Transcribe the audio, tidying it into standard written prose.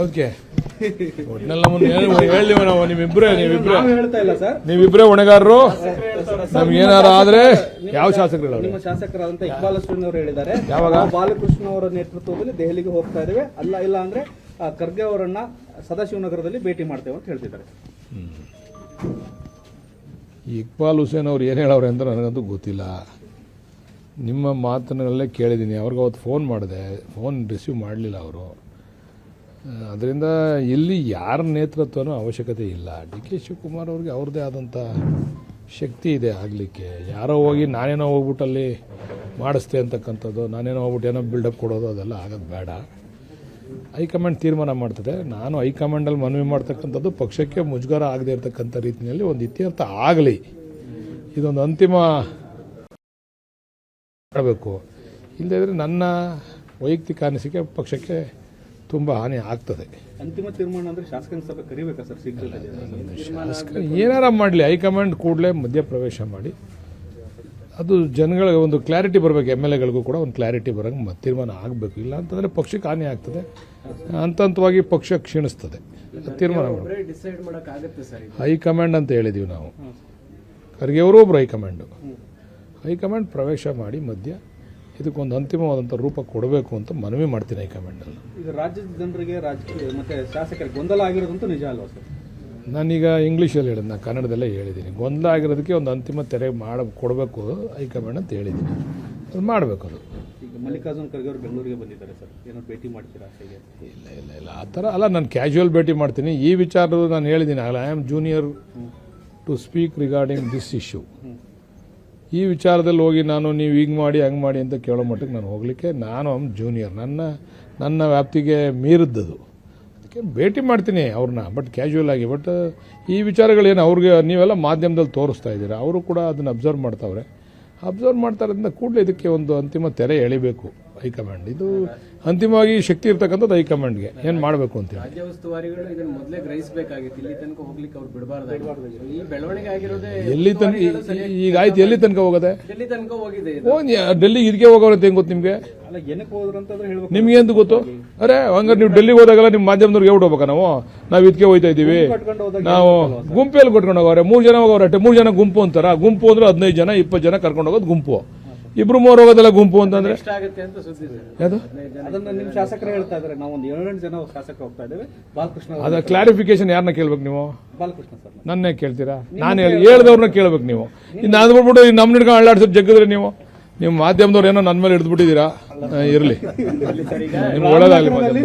ಅದಕ್ಕೆ ಒಟ್ನೆಲ್ಲ ಹೇಳಿ ನಾವು ನೀವಿಬ್ರೇ ಹೊಣೆಗಾರರು. ನಮ್ಗೆ ಏನಾರು ಆದ್ರೆ ಯಾವ ಶಾಸಕರು ನಿಮ್ಮ ಶಾಸಕರಾದಂತ ಇಕ್ಬಾಲ್ ಅಶ್ವಿನ್ ಅವರು ಹೇಳಿದ್ದಾರೆ, ಯಾವಾಗ ಬಾಲಕೃಷ್ಣ ಅವರ ನೇತೃತ್ವದಲ್ಲಿ ದೆಹಲಿಗೆ ಹೋಗ್ತಾ ಇದ್ದೇವೆ, ಇಲ್ಲ ಅಂದ್ರೆ ಖರ್ಗೆ ಅವರನ್ನ ಸದಾಶಿವನಗರದಲ್ಲಿ ಭೇಟಿ ಮಾಡ್ತೇವೆ ಅಂತ ಹೇಳ್ತಿದ್ದಾರೆ. ಇಕ್ಬಾಲ್ ಹುಸೇನ್ ಅವ್ರು ಏನು ಹೇಳವ್ರೆ ಅಂತ ನನಗಂತೂ ಗೊತ್ತಿಲ್ಲ. ನಿಮ್ಮ ಮಾತನ್ನಲ್ಲೇ ಕೇಳಿದ್ದೀನಿ. ಅವ್ರಿಗೆ ಅವತ್ತು ಫೋನ್ ಮಾಡಿದೆ, ಫೋನ್ ರಿಸೀವ್ ಮಾಡಲಿಲ್ಲ ಅವರು. ಅದರಿಂದ ಇಲ್ಲಿ ಯಾರ ನೇತೃತ್ವನೂ ಅವಶ್ಯಕತೆ ಇಲ್ಲ. ಡಿ ಕೆ ಶಿವಕುಮಾರ್ ಅವ್ರಿಗೆ ಅವ್ರದ್ದೇ ಆದಂಥ ಶಕ್ತಿ ಇದೆ ಆಗಲಿಕ್ಕೆ. ಯಾರೋ ಹೋಗಿ ನಾನೇನೋ ಹೋಗ್ಬಿಟ್ಟು ಅಲ್ಲಿ ಮಾಡಿಸ್ತೆ ಅಂತಕ್ಕಂಥದ್ದು, ನಾನೇನೋ ಹೋಗ್ಬಿಟ್ಟು ಏನೋ ಬಿಲ್ಡಪ್ ಕೊಡೋದು, ಅದೆಲ್ಲ ಆಗೋದು ಬೇಡ. ಹೈಕಮಾಂಡ್ ತೀರ್ಮಾನ ಮಾಡ್ತದೆ. ನಾನು ಹೈಕಮಾಂಡಲ್ಲಿ ಮನವಿ ಮಾಡ್ತಕ್ಕಂಥದ್ದು ಪಕ್ಷಕ್ಕೆ ಮುಜುಗರ ಆಗದೆ ಇರತಕ್ಕಂಥ ರೀತಿಯಲ್ಲಿ ಒಂದು ಇತ್ಯರ್ಥ ಆಗಲಿ, ಇದೊಂದು ಅಂತಿಮ ಮಾಡಬೇಕು. ಇಲ್ಲದಿದ್ದರೆ ನನ್ನ ವೈಯಕ್ತಿಕ ಅನಿಸಿಕೆ ಪಕ್ಷಕ್ಕೆ ತುಂಬ ಹಾನಿ ಆಗ್ತದೆ. ಅಂತಿಮ ತೀರ್ಮಾನ ಅಂದರೆ ಶಾಸಕಾಂಗ ಸಭೆ ಕರಿಬೇಕಾ ಸರ್? ಶಾಸಕ ಏನಾರ ಮಾಡಲಿ, ಹೈಕಮಾಂಡ್ ಕೂಡಲೇ ಮಧ್ಯಪ್ರವೇಶ ಮಾಡಿ ಅದು ಜನಗಳಿಗೆ ಒಂದು ಕ್ಲಾರಿಟಿ ಬರಬೇಕು. ಎಮ್ ಎಲ್ ಎಗಳಿಗೂ ಕೂಡ ಒಂದು ಕ್ಲಾರಿಟಿ ಬರೋಂಗೆ ತೀರ್ಮಾನ ಆಗಬೇಕು. ಇಲ್ಲ ಅಂತಂದರೆ ಪಕ್ಷಕ್ಕೆ ಹಾನಿ ಆಗ್ತದೆ, ಹಂತವಾಗಿ ಪಕ್ಷ ಕ್ಷೀಣಿಸ್ತದೆ. ತೀರ್ಮಾನ ಮಾಡಬೇಕು ಹೈಕಮಾಂಡ್ ಅಂತ ಹೇಳಿದ್ದೀವಿ ನಾವು. ಖರ್ಗೆ ಅವರು ಒಬ್ಬರು ಹೈಕಮಾಂಡ್ ಪ್ರವೇಶ ಮಾಡಿ ಮಧ್ಯ ಇದಕ್ಕೊಂದು ಅಂತಿಮವಾದಂಥ ರೂಪ ಕೊಡಬೇಕು ಅಂತ ಮನವಿ ಮಾಡ್ತೀನಿ ಹೈಕಮಾಂಡಲ್ಲಿ. ಈಗ ರಾಜ್ಯದ ಜನರಿಗೆ ರಾಜಕೀಯ ಮತ್ತು ಶಾಸಕರಿಗೆ ಗೊಂದಲ ಆಗಿರೋದಂತೂ ನಿಜ ಅಲ್ವಾ ಸರ್? ನಾನೀಗ ಇಂಗ್ಲೀಷಲ್ಲಿ ಹೇಳಿದ್ದು, ನಾನು ಕನ್ನಡದಲ್ಲೇ ಹೇಳಿದ್ದೀನಿ. ಗೊಂದಲ ಆಗಿರೋದಕ್ಕೆ ಒಂದು ಅಂತಿಮ ತೆರೆ ಕೊಡಬೇಕು ಹೈಕಮಾಂಡ್ ಅಂತ ಹೇಳಿದ್ದೀನಿ. ಅದು ಮಾಡಬೇಕು. ಅದು ಈಗ ಮಲ್ಲಿಕಾರ್ಜುನ್ ಖರ್ಗೆ ಅವರು ಬೆಂಗಳೂರಿಗೆ ಬಂದಿದ್ದಾರೆ ಸರ್, ಏನೋ ಭೇಟಿ ಮಾಡ್ತೀರಾ? ಇಲ್ಲ ಆ ಥರ ಅಲ್ಲ, ನಾನು ಕ್ಯಾಶುವಲ್ ಭೇಟಿ ಮಾಡ್ತೀನಿ. ಈ ವಿಚಾರದ ನಾನು ಹೇಳಿದ್ದೀನಿ, I am junior to speak regarding this issue. ಈ ವಿಚಾರದಲ್ಲಿ ಹೋಗಿ ನಾನು ನೀವು ಹೀಗೆ ಮಾಡಿ ಹಂಗೆ ಮಾಡಿ ಅಂತ ಕೇಳೋ ಮಟ್ಟಕ್ಕೆ ನಾನು ಹೋಗಲಿಕ್ಕೆ, ನಾನು ಜೂನಿಯರ್, ನನ್ನ ವ್ಯಾಪ್ತಿಗೆ ಮೀರಿದ್ದದು. ಅದಕ್ಕೆ ಭೇಟಿ ಮಾಡ್ತೀನಿ ಅವ್ರನ್ನ, ಬಟ್ ಕ್ಯಾಶುವಲ್ ಆಗಿ. ಬಟ್ ಈ ವಿಚಾರಗಳೇನು ಅವ್ರಿಗೆ ನೀವೆಲ್ಲ ಮಾಧ್ಯಮದಲ್ಲಿ ತೋರಿಸ್ತಾ ಇದ್ದೀರಾ, ಅವರು ಕೂಡ ಅದನ್ನು ಅಬ್ಸರ್ವ್ ಮಾಡ್ತಾರೋದ್ರಿಂದ ಕೂಡಲೇ ಇದಕ್ಕೆ ಒಂದು ಅಂತಿಮ ತೆರೆ ಎಳಿಬೇಕು ಹೈಕಮಾಂಡ್. ಇದು ಅಂತಿಮವಾಗಿ ಶಕ್ತಿ ಇರ್ತಕ್ಕಂಥದ್ದು ಹೈಕಮಾಂಡ್ಗೆ ಏನು ಮಾಡಬೇಕು ಅಂತ ಹೇಳಿ. ರಾಜ್ಯ ಉಸ್ತುವಾರಿಗಳು ಇದನ್ನು ಮೊದಲೇ ಗ್ರಹಿಸಬೇಕಾಗಿತ್ತು. ಇಲ್ಲಿ ತನಕ ಹೋಗ್ಲಿಕ್ಕೆ ಅವ್ರು ಬಿಡಬಾರ್ದು. ಈ ಬೆಳವಣಿಗೆ ಆಗಿರೋದೇ ಎಲ್ಲಿ ತನಕ ಈಗ ಆಯ್ತು. ಎಲ್ಲಿ ತನಕ ಹೋಗೋದೆ? ಡೆಲ್ಲಿ ತನಕ ಹೋಗಿದೆ. ಡೆಲ್ಲಿಗೆ ಇದಕ್ಕೆ ಹೋಗೋರು ಅಂತ ಹೆಂಗೆ ಗೊತ್ತು ನಿಮಗೆ? ಏನಕ್ಕೆ ಹೋದ್ರು ಅಂತಂದ್ರೆ ಹೇಳ್ಬೇಕು. ನಿಮ್ಗೆ ಎಂದು ಗೊತ್ತು? ಅರೆ ಹಂಗಾರೆ ನೀವು ಡೆಲ್ಲಿಗೆ ಹೋದಾಗಲ್ಲ ನಿಮ್ಮ ಮಾಧ್ಯಮದವ್ರಿಗೆ ಹೋಗ್ಬೇಕಾ? ನಾವು ಇದಕ್ಕೆ ಹೋಗ್ತಾ ಇದ್ದೀವಿ, ನಾವು ಗುಂಪಲ್ಲಿ ಕೊಟ್ಕೊಂಡು ಹೋಗೋರೆ. 3 ಜನ ಹೋಗೋರೆ, 3 ಜನ ಗುಂಪು ಅಂತಾರ. ಗುಂಪು ಅಂದ್ರೆ 15 ಜನ 20 ಜನ ಕರ್ಕೊಂಡು ಹೋಗೋದು ಗುಂಪು. 2-3 ಹೋಗೋದಲ್ಲ ಗುಂಪು ಅಂತಂದ್ರೆ ಯಾವುದು? ಅದನ್ನ ನಿಮ್ಮ ಶಾಸಕರು ಹೇಳ್ತಾ ಇದ್ದಾರೆ, ನಾವು ಒಂದು 7 ಜನ ಶಾಸಕರು ಹೋಗ್ತಾ ಇದ್ದೇವೆ. ಬಾಲಕೃಷ್ಣ ಅದ ಕ್ಲಾರಿಫಿಕೇಶನ್ ಯಾರನ್ನ ಕೇಳ್ಬೇಕು ನೀವು? ಬಾಲಕೃಷ್ಣ ಸರ್. ನನ್ನೇ ಕೇಳ್ತೀರಾ? ನಾನು ಹೇಳ್ದವ್ರನ್ನ ಕೇಳ್ಬೇಕು ನೀವು. ಇನ್ನು ಅದು ಬಿಟ್ಬಿಟ್ಟು ನಮ್ಮ ಹಿಡ್ಕೊಂಡು ಅಳ್ಳಾಡ್ಸೋದು ಜಗ್ಗಿದ್ರೆ ನೀವು ಮಾಧ್ಯಮದವ್ರು ಏನೋ ನನ್ನ ಮೇಲೆ ಹಿಡಿದ್ಬಿಟ್ಟಿದ್ದೀರಾ. ಇರಲಿ, ನಿಮ್ಗೆ ಒಳ್ಳೇದಾಗಲಿ ಮಾಧ್ಯಮ.